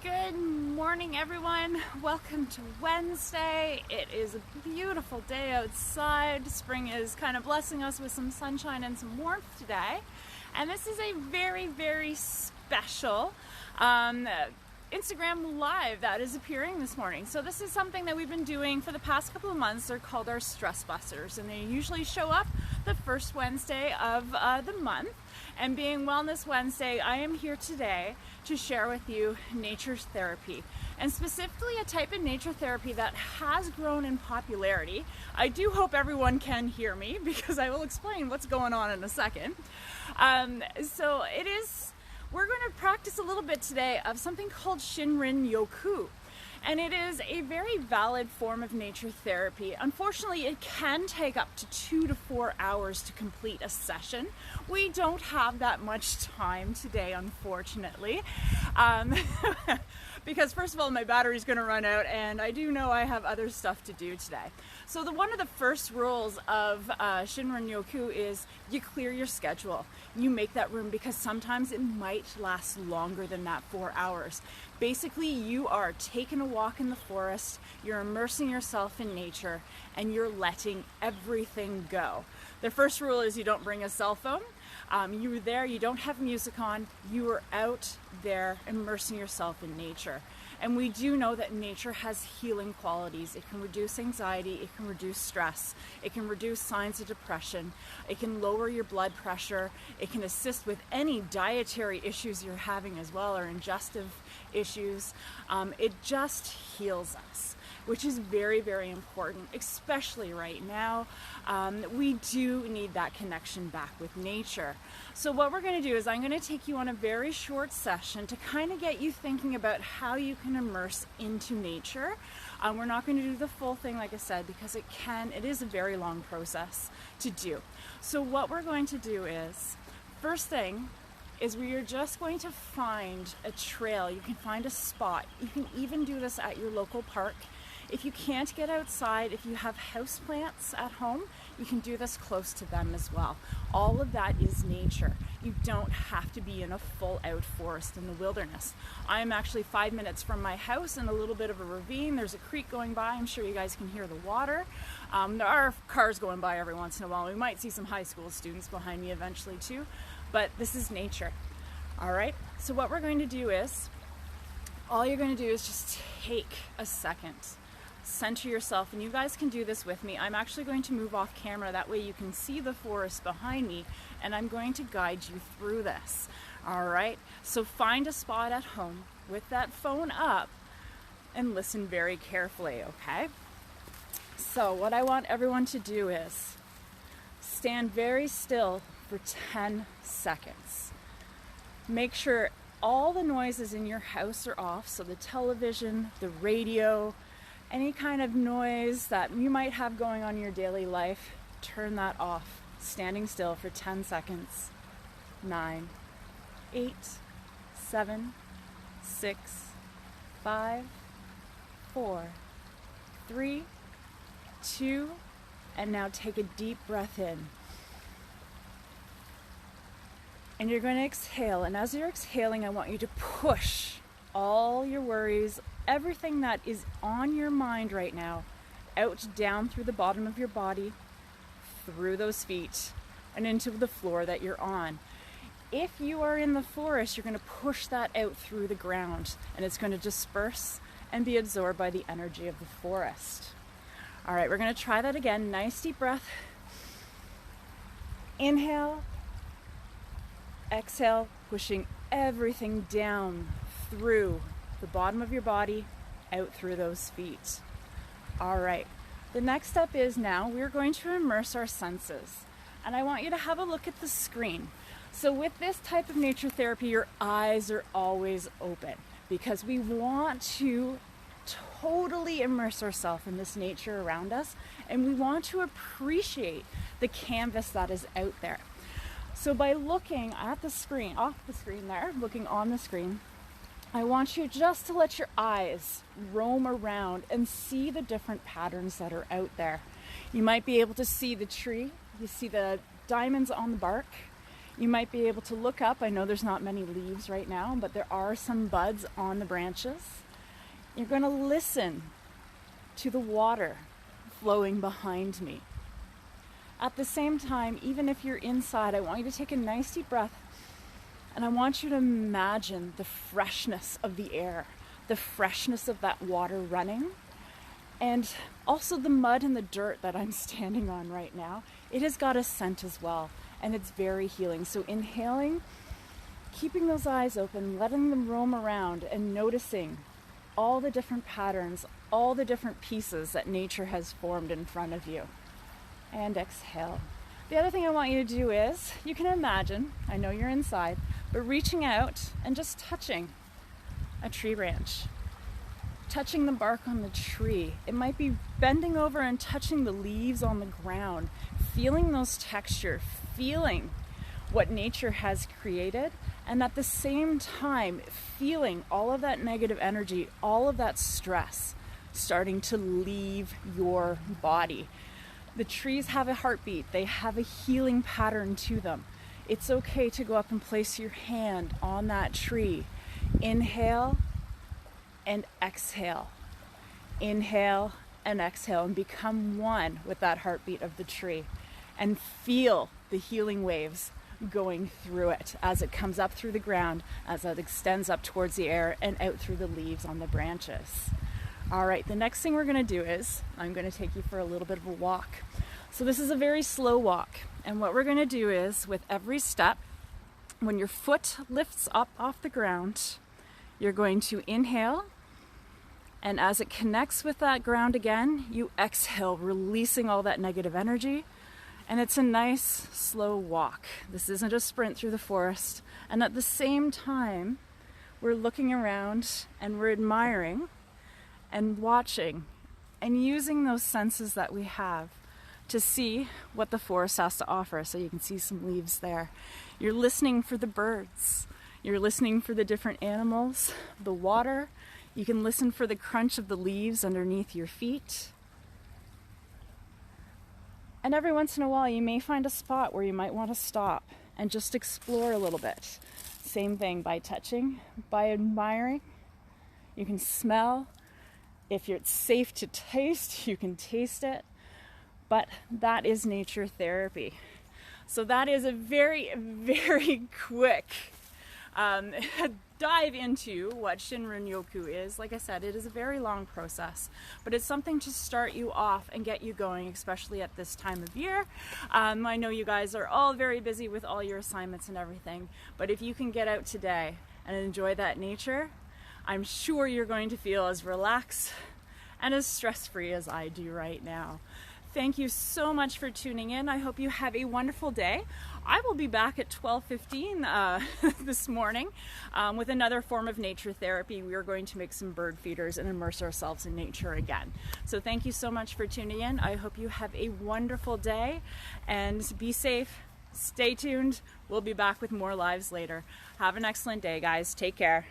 Good morning, everyone. Welcome to Wednesday. It is a beautiful day outside. Spring is kind of blessing us with some sunshine and some warmth today. And this is a very, very special Instagram Live that is appearing this morning. So this is something that we've been doing for the past couple of months. They're called our Stress Busters, and they usually show up the first Wednesday of the month. And being Wellness Wednesday, I am here today to share with you nature therapy, and specifically a type of nature therapy that has grown in popularity. I do hope everyone can hear me because I will explain what's going on in a second. We're going to practice a little bit today of something called Shinrin Yoku. And it is a very valid form of nature therapy. Unfortunately, it can take up to 2 to 4 hours to complete a session. We don't have that much time today, unfortunately. Because first of all, my battery's going to run out, and I do know I have other stuff to do today. So one of the first rules of Shinrin Yoku is you clear your schedule. You make that room because sometimes it might last longer than that 4 hours. Basically, you are taking a walk in the forest, you're immersing yourself in nature, and you're letting everything go. The first rule is you don't bring a cell phone. You're there, you don't have music on, you are out there immersing yourself in nature. And we do know that nature has healing qualities. It can reduce anxiety, it can reduce stress, it can reduce signs of depression, it can lower your blood pressure, it can assist with any dietary issues you're having as well, or ingestive issues. It just heals us, which is very, very important, especially right now. We do need that connection back with nature. So what we're going to do is I'm going to take you on a very short session to kind of get you thinking about how you can immerse into nature. We're not going to do the full thing, like I said, because it is a very long process to do. So what we're going to do is, first thing, is we are just going to find a trail. You can find a spot. You can even do this at your local park. If you can't get outside, if you have houseplants at home, you can do this close to them as well. All of that is nature. You don't have to be in a full-out forest in the wilderness. I'm actually 5 minutes from my house in a little bit of a ravine. There's a creek going by. I'm sure you guys can hear the water. There are cars going by every once in a while. We might see some high school students behind me eventually too, but this is nature. All right, so what we're going to do is, all you're going to do is just take a second. Center yourself, and you guys can do this with me. I'm actually going to move off camera, that way you can see the forest behind me, and I'm going to guide you through this. All right, so find a spot at home with that phone up and listen very carefully, okay? So what I want everyone to do is stand very still for 10 seconds. Make sure all the noises in your house are off, so the television, the radio, any kind of noise that you might have going on in your daily life, turn that off. Standing still for 10 seconds. 9, 8, 7, 6, 5, 4, 3, 2, and now take a deep breath in. And you're going to exhale, and as you're exhaling, I want you to push all your worries, everything that is on your mind right now, out, down through the bottom of your body, through those feet, and into the floor that you're on. If you are in the forest, you're going to push that out through the ground, and it's going to disperse and be absorbed by the energy of the forest. All right, we're going to try that again. Nice deep breath. Inhale. Exhale, pushing everything down through the bottom of your body, out through those feet. All right, the next step is now we're going to immerse our senses. And I want you to have a look at the screen. So with this type of nature therapy, your eyes are always open because we want to totally immerse ourselves in this nature around us, and we want to appreciate the canvas that is out there. So by looking at the screen, off the screen there, looking on the screen, I want you just to let your eyes roam around and see the different patterns that are out there. You might be able to see the tree, you see the diamonds on the bark, You might be able to look up. I know there's not many leaves right now, but there are some buds on the branches. You're going to listen to the water flowing behind me. At the same time, even if you're inside, I want you to take a nice deep breath, and I want you to imagine the freshness of the air, the freshness of that water running, and also the mud and the dirt that I'm standing on right now. It has got a scent as well, and it's very healing. So inhaling, keeping those eyes open, letting them roam around and noticing all the different patterns, all the different pieces that nature has formed in front of you. And exhale. The other thing I want you to do is, you can imagine, I know you're inside, but reaching out and just touching a tree branch. Touching the bark on the tree. It might be bending over and touching the leaves on the ground, feeling those textures, feeling what nature has created, and at the same time feeling all of that negative energy, all of that stress starting to leave your body. The trees have a heartbeat. They have a healing pattern to them. It's okay to go up and place your hand on that tree. Inhale and exhale. Inhale and exhale, and become one with that heartbeat of the tree, and feel the healing waves going through it as it comes up through the ground, as it extends up towards the air and out through the leaves on the branches. All right, the next thing we're going to do is I'm going to take you for a little bit of a walk. So this is a very slow walk, and what we're going to do is, with every step, when your foot lifts up off the ground, you're going to inhale, and as it connects with that ground again, you exhale, releasing all that negative energy. And it's a nice slow walk. This isn't a sprint through the forest. And at the same time, we're looking around and we're admiring and watching and using those senses that we have to see what the forest has to offer. So you can see some leaves there. You're listening for the birds. You're listening for the different animals, the water. You can listen for the crunch of the leaves underneath your feet. And every once in a while, you may find a spot where you might want to stop and just explore a little bit. Same thing, by touching, by admiring. You can smell. If it's safe to taste, you can taste it. But that is nature therapy. So that is a very, very quick dive into what Shinrin-yoku is. Like I said, it is a very long process, but it's something to start you off and get you going, especially at this time of year. I know you guys are all very busy with all your assignments and everything, but if you can get out today and enjoy that nature, I'm sure you're going to feel as relaxed and as stress-free as I do right now. Thank you so much for tuning in. I hope you have a wonderful day. I will be back at 12:15 this morning with another form of nature therapy. We are going to make some bird feeders and immerse ourselves in nature again. So thank you so much for tuning in. I hope you have a wonderful day and be safe. Stay tuned. We'll be back with more lives later. Have an excellent day, guys. Take care.